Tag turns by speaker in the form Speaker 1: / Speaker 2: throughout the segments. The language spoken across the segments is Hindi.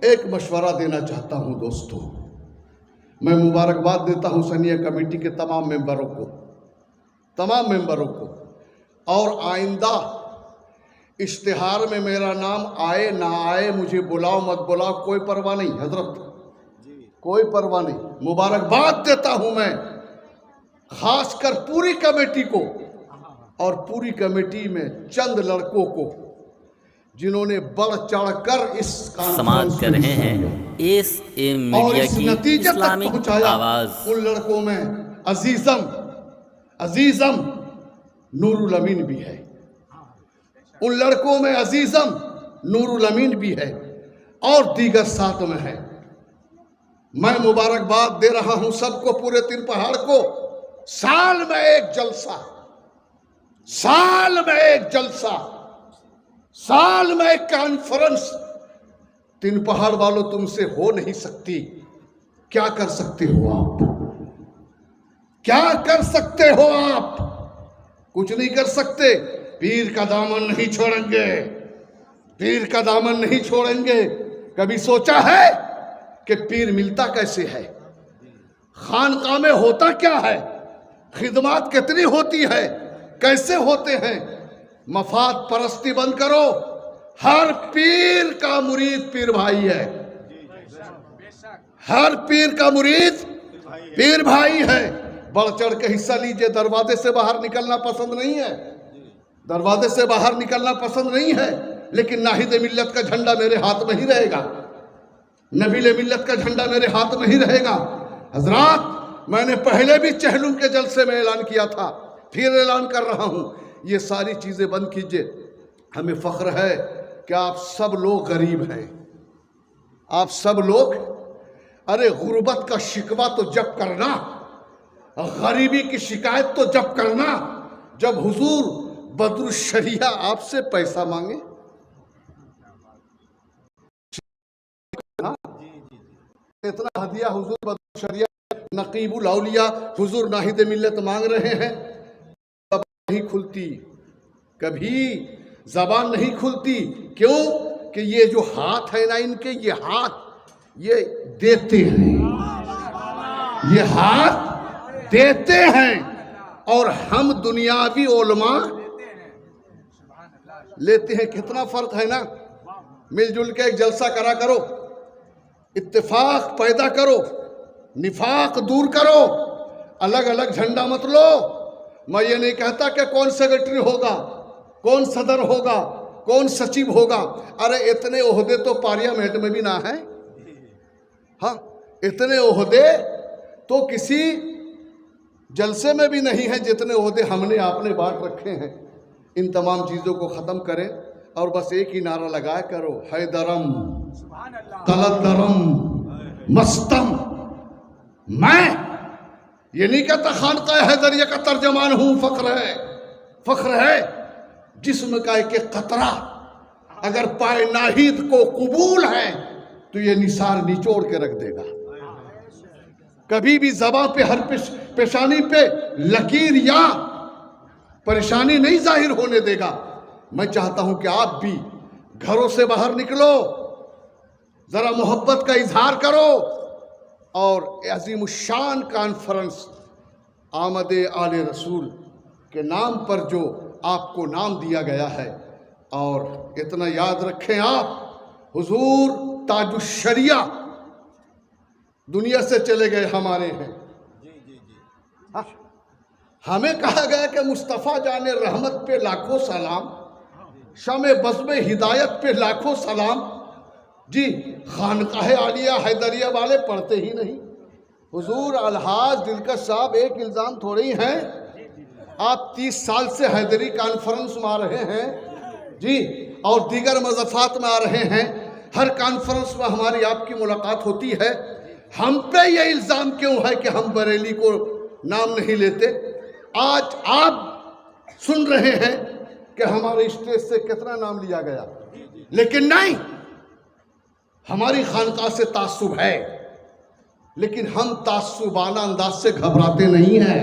Speaker 1: एक मशवरा देना चाहता हूं दोस्तों। मैं मुबारकबाद देता हूं सनिया कमेटी के तमाम मेंबरों को, और आइंदा इश्तिहार में मेरा नाम आए ना आए, मुझे बुलाओ मत बुलाओ, कोई परवाह नहीं हजरत, कोई परवाह नहीं। मुबारकबाद देता हूं मैं खासकर पूरी कमेटी को, और पूरी कमेटी में चंद लड़कों को जिन्होंने बढ़ चढ़कर इस
Speaker 2: समाप्त कर रहे हैं एसएम मीडिया की
Speaker 1: नतीजे तक
Speaker 2: इस्लामिक
Speaker 1: पहुंचाया।
Speaker 2: आवाज।
Speaker 1: उन लड़कों में अजीजम नूरुल अमीन भी है, उन लड़कों में अजीजम नूरुल अमीन भी है, और दीगर साथ में है। मैं मुबारकबाद दे रहा हूं सबको, पूरे तीन पहाड़ को। साल में एक जलसा, साल में एक जलसा, साल में एक कॉन्फ्रेंस तीन पहाड़ वालों तुमसे हो नहीं सकती। क्या कर सकते हो आप? क्या कर सकते हो आप? कुछ नहीं कर सकते। पीर का दामन नहीं छोड़ेंगे, पीर का दामन नहीं छोड़ेंगे। कभी सोचा है कि पीर मिलता कैसे है? खानकाह में होता क्या है? खिदमत कितनी होती है? कैसे होते हैं? मफाद परस्ती बंद करो। हर पीर का मुरीद पीर भाई है, हर पीर का मुरीद पीर भाई है। बढ़ चढ़ के हिस्सा लीजिए। दरवाजे से बाहर निकलना पसंद नहीं है, दरवाजे से बाहर निकलना पसंद नहीं है, लेकिन नाहिद मिल्लत का झंडा मेरे हाथ में ही रहेगा, नबील मिल्लत का झंडा मेरे हाथ में ही रहेगा। हजरात, मैंने पहले भी चहलुम के जलसे में ऐलान किया था, फिर ऐलान कर रहा हूं, ये सारी चीजें बंद कीजिए। हमें फख्र है कि आप सब लोग गरीब हैं, आप सब लोग। अरे गुर्बत का शिकवा तो जब करना, गरीबी की शिकायत तो जब करना जब हुजूर बदरुल शरिया आपसे पैसा मांगे। इतना हदिया हुजूर बदरुल शरिया नकीबुल औलिया हुजूर नाहिद मिल्लत मांग रहे हैं। नहीं खुलती, कभी जबान नहीं खुलती। क्यों? कि ये जो हाथ है ना इनके, ये हाथ ये देते हैं, ये हाथ देते हैं, और हम दुनियावी उलमा लेते हैं। कितना फर्क है ना। मिलजुल के एक जलसा करा करो, इत्तेफाक पैदा करो, निफाक दूर करो, अलग अलग झंडा मत लो। मैं ये नहीं कहता कि कौन सेक्रेटरी होगा, कौन सदर होगा, कौन सचिव होगा। अरे इतने ओहदे तो पार्लियामेंट में भी ना है। हाँ, इतने ओहदे तो किसी जलसे में भी नहीं है जितने ओहदे हमने आपने बांट रखे हैं। इन तमाम चीज़ों को ख़त्म करें और बस एक ही नारा लगाया करो, हैदरम कलदरम मस्तम। मैं ये नहीं कहता खानकाह हैदरिया का तर्जमान हूं। फख्र है जिस्म का एक कतरा अगर पाए नाहिद को कबूल है तो ये निसार निचोड़ के रख देगा। कभी भी ज़बां पे, हर पेशानी पे लकीर या परेशानी नहीं जाहिर होने देगा। मैं चाहता हूं कि आप भी घरों से बाहर निकलो, जरा मोहब्बत का इजहार करो, और अज़ीमुश्शान कॉन्फ्रेंस आमद आले रसूल के नाम पर जो आपको नाम दिया गया है। और इतना याद रखें आप, हुजूर ताजुश्शरिया दुनिया से चले गए हमारे हैं। हाँ, हमें कहा गया कि मुस्तफ़ा जाने रहमत पे लाखों सलाम, शमे बज़्म हिदायत पे लाखों सलाम। जी, खानकाह आलिया हैदरिया वाले पढ़ते ही नहीं। हुजूर अलहाज दिलकश साहब एक इल्ज़ाम थोड़े ही हैं। आप 30 साल से हैदरी कॉन्फ्रेंस में आ रहे हैं जी, और दीगर मज़ाफ़ात में आ रहे हैं। हर कॉन्फ्रेंस में हमारी आपकी मुलाकात होती है। हम पे ये इल्ज़ाम क्यों है कि हम बरेली को नाम नहीं लेते? आज आप सुन रहे हैं कि हमारे स्टेज से कितना नाम लिया गया, लेकिन नहीं, हमारी खानकाह से तासुब है, लेकिन हम तासुबाना अंदाज से घबराते नहीं हैं।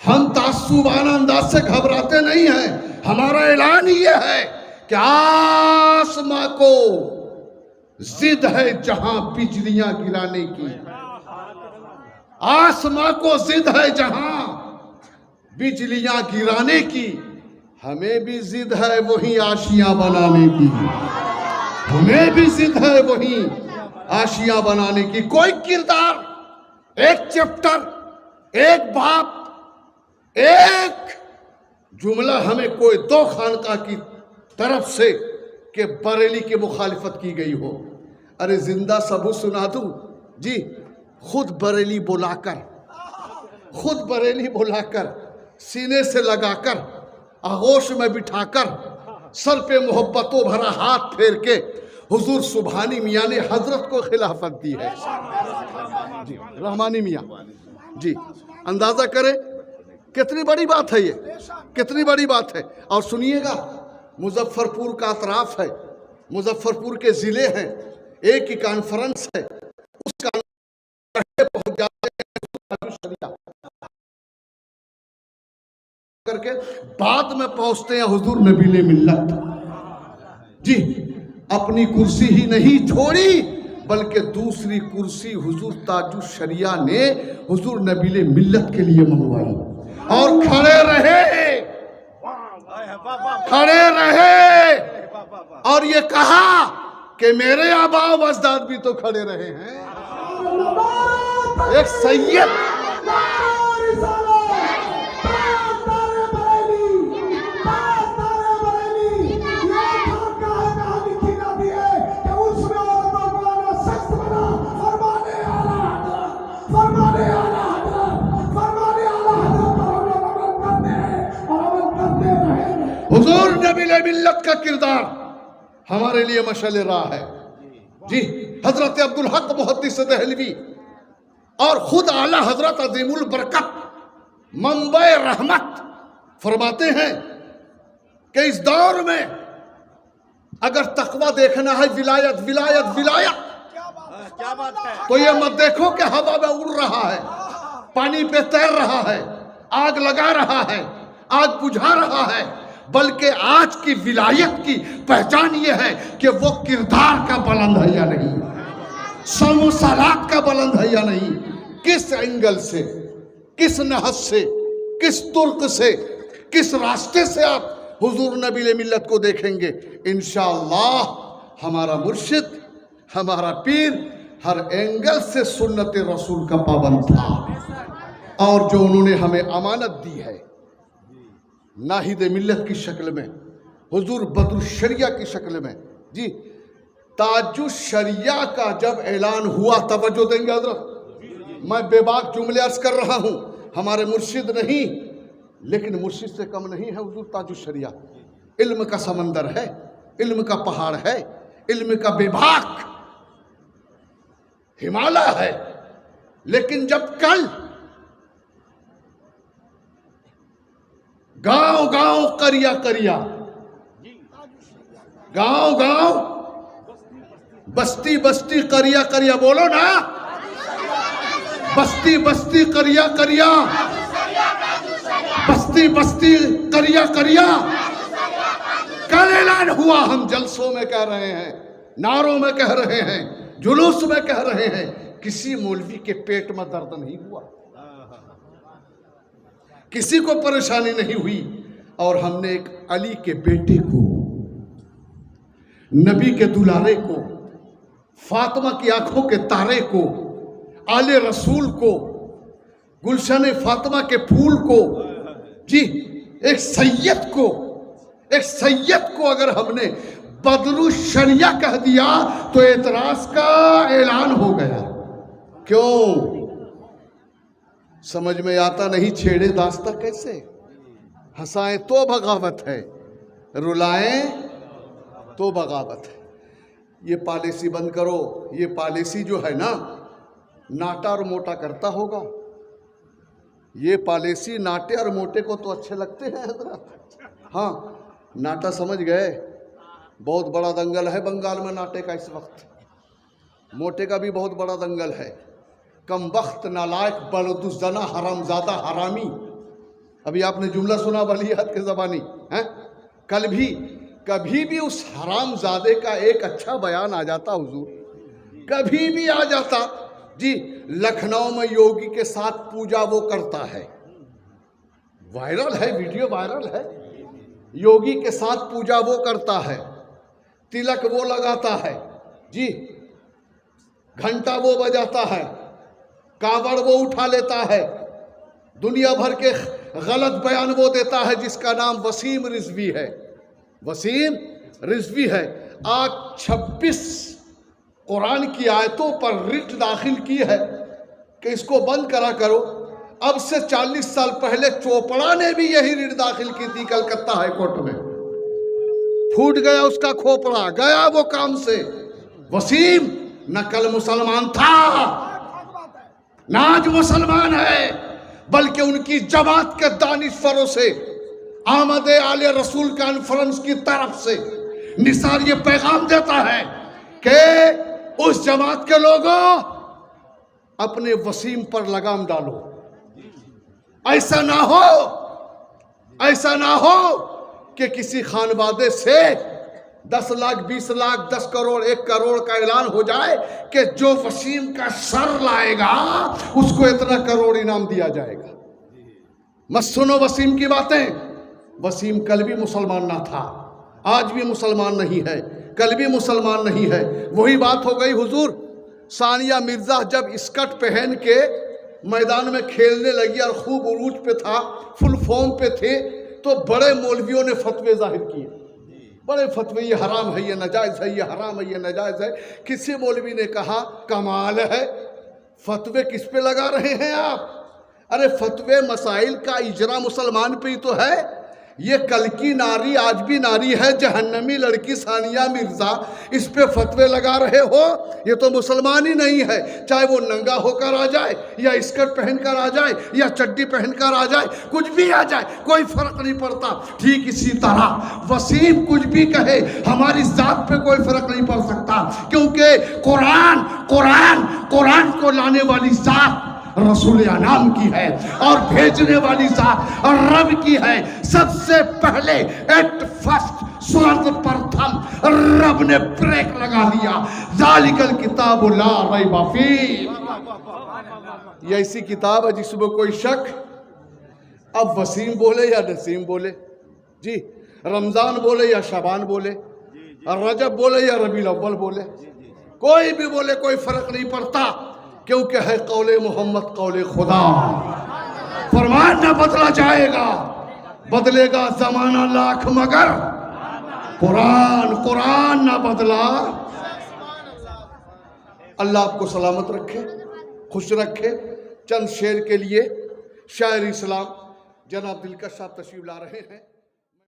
Speaker 1: हम तासुबाना अंदाज से घबराते नहीं हैं। हमारा ऐलान ये है कि आसमां को जिद है जहां बिजलियां गिराने की, आसमां को जिद है जहां बिजलियां गिराने की, हमें भी जिद है वही आशियां बनाने की, हमें भी जिद है वही आशियां बनाने की। कोई किरदार, एक चैप्टर, एक बाप, एक जुमला हमें कोई दो खानका की तरफ से कि बरेली की मुखालिफत की गई हो, अरे जिंदा सबूत सुना दूं जी। खुद बरेली बुलाकर सीने से लगाकर आगोश में बिठाकर सर पे मोहब्बतों भरा हाथ फेर के हुजूर सुभानी मियाँ ने हजरत को खिलाफत दी है जी, रहमानी मियाँ जी। अंदाजा करें कितनी बड़ी बात है, ये कितनी बड़ी बात है। और सुनिएगा, मुजफ्फरपुर का अतराफ है, मुजफ्फरपुर के जिले हैं, एक ही कॉन्फ्रेंस है, उस पहुंच जाते हैं करके बाद में पहुंचते हैं हुजूर नबीले मिल्लत जी। अपनी कुर्सी ही नहीं छोड़ी बल्कि दूसरी कुर्सी हुजूर ताजुश शरिया ने हुजूर नबीले मिल्लत के लिए मंगवाई और खड़े रहे और ये कहा कि मेरे आबा व अजदाद भी तो खड़े रहे हैं। एक सैयद हुजूर नबीले मिल्लत का किरदार हमारे लिए मशअल राह है जी। हजरत अब्दुल हक मुहद्दिस दहलवी और खुद आला हजरत अजीमुल बरकत मंबे रहमत फरमाते हैं कि इस दौर में अगर तकवा देखना है, विलायत विलायत विलायत,
Speaker 3: क्या बात है।
Speaker 1: तो ये मत देखो कि हवा में उड़ रहा है, पानी पे तैर रहा है, आग लगा रहा है, आग बुझा रहा है, बल्कि आज की विलायत की पहचान ये है कि वो किरदार का बुलंद है या नहीं, समसलात का बुलंद है या नहीं, किस एंगल से, किस नहज से, किस तुर्क से, किस रास्ते से आप हुजूर नबीले मिल्लत को देखेंगे। इंशाअल्लाह हमारा मुर्शिद, हमारा पीर हर एंगल से सुन्नत रसूल का पाबंद था और जो उन्होंने हमें अमानत दी है नाहिद मिल्लत की शक्ल में, हुजूर बदरुशरिया की शक्ल में जी। ताजुश शरिया का जब ऐलान हुआ, तवज्जो देंगे हजरत, मैं बेबाक जुमले अर्ज कर रहा हूँ, हमारे मुर्शिद नहीं लेकिन मुर्शिद से कम नहीं है हुजूर ताजुश शरिया। इल्म का समंदर है, इल्म का पहाड़ है, इल्म का बेबाक हिमालय है। लेकिन जब कल गांव गांव करिया करिया, गांव गांव बस्ती बस्ती करिया करिया, बोलो ना, बस्ती बस्ती करिया करिया, बस्ती बस्ती करिया करिया, कल ऐलान हुआ। हम जलसों में कह रहे हैं, नारों में कह रहे हैं, जुलूस में कह रहे हैं, किसी मौलवी के पेट में दर्द नहीं हुआ, किसी को परेशानी नहीं हुई। और हमने एक अली के बेटे को, नबी के दुलारे को, फातिमा की आंखों के तारे को, आले रसूल को, गुलशन फातिमा के फूल को जी, एक सैयद को अगर हमने बदरुशरिया कह दिया तो एतराज का ऐलान हो गया। क्यों? समझ में आता नहीं, छेड़े दास्ता कैसे, हंसाएं तो बगावत है, रुलाएं तो बगावत है। ये पॉलिसी बंद करो, ये पॉलिसी जो है ना नाटा और मोटा करता होगा। ये पॉलिसी नाटे और मोटे को तो अच्छे लगते हैं हजरत, हाँ नाटा समझ गए, बहुत बड़ा दंगल है बंगाल में नाटे का इस वक्त, मोटे का भी बहुत बड़ा दंगल है। कम वक्त नालायक बलदुज़ना हरामज़ादा हरामी, अभी आपने जुमला सुना वलीअहद के ज़बानी हैं, कभी भी उस हरामजादे का एक अच्छा बयान आ जाता हुजूर, कभी भी आ जाता जी। लखनऊ में योगी के साथ पूजा वो करता है, वायरल है, वीडियो वायरल है। योगी के साथ पूजा वो करता है, तिलक वो लगाता है जी, घंटा वो बजाता है, कावड़ वो उठा लेता है, दुनिया भर के गलत बयान वो देता है, जिसका नाम वसीम रिजवी है। वसीम रिजवी है। आज 26 कुरान की आयतों पर रिट दाखिल की है कि इसको बंद करा करो। अब से 40 साल पहले चोपड़ा ने भी यही रिट दाखिल की थी कलकत्ता हाई कोर्ट में। फूट गया उसका खोपड़ा, गया वो काम से। वसीम न कल मुसलमान था, ना आज मुसलमान है, बल्कि उनकी जमात के दानिशवरों से, आमद आले रसूल कॉन्फ्रेंस की तरफ से निसार ये पैगाम देता है कि उस जमात के लोगों अपने वसीम पर लगाम डालो। ऐसा ना हो, ऐसा ना हो कि किसी खानवादे से 10 लाख 20 लाख 10 करोड़ 1 करोड़ का ऐलान हो जाए कि जो वसीम का सर लाएगा उसको इतना करोड़ इनाम दिया जाएगा। मत सुनो वसीम की बातें। वसीम कल भी मुसलमान ना था, आज भी मुसलमान नहीं है, कल भी मुसलमान नहीं है। वही बात हो गई हुजूर, सानिया मिर्जा जब स्कर्ट पहन के मैदान में खेलने लगी और खूब उरूज पे था, फुल फॉर्म पे थे, तो बड़े मौलवियों ने फतवे जाहिर किए। बड़े फतवे, ये हराम है, ये नाजायज़ है, ये हराम है, ये नाजायज़ है। किसी मौलवी ने कहा कमाल है, फतवे किस पे लगा रहे हैं आप? अरे फतवे मसाइल का इजरा मुसलमान पे ही तो है। ये कल की नारी आज भी नारी है, जहन्नमी लड़की सानिया मिर्जा, इस पे फतवे लगा रहे हो, ये तो मुसलमान ही नहीं है। चाहे वो नंगा होकर आ जाए या स्कर्ट पहनकर आ जाए या चड्डी पहनकर आ जाए, कुछ भी आ जाए, कोई फर्क नहीं पड़ता। ठीक इसी तरह वसीम कुछ भी कहे, हमारी जात पे कोई फर्क नहीं पड़ सकता, क्योंकि कुरान कुरान कुरान को लाने वाली जात रसूल अनाम की है और भेजने वाली जात रब की है। सबसे पहले एट फर्स्ट सर्वप्रथम रब ने ब्रेक लगा दिया। जालिकल किताब ला रैब फीह, ये ऐसी किताब है जिसमें कोई शक। अब वसीम बोले या नसीम बोले जी, रमजान बोले या शबान बोले, रजब बोले या रबीउल अव्वल बोले, कोई भी बोले, कोई फर्क नहीं पड़ता, क्योंकि है कौले मोहम्मद कौले खुदा। फरमान न बदला जाएगा, बदलेगा जमाना लाख मगर कुरान कुरान न बदला। अल्लाह आपको सलामत रखे, खुश रखे। चंद शेर के लिए शायर इस्लाम जनाब दिलकश साहब तशरीफ ला रहे हैं।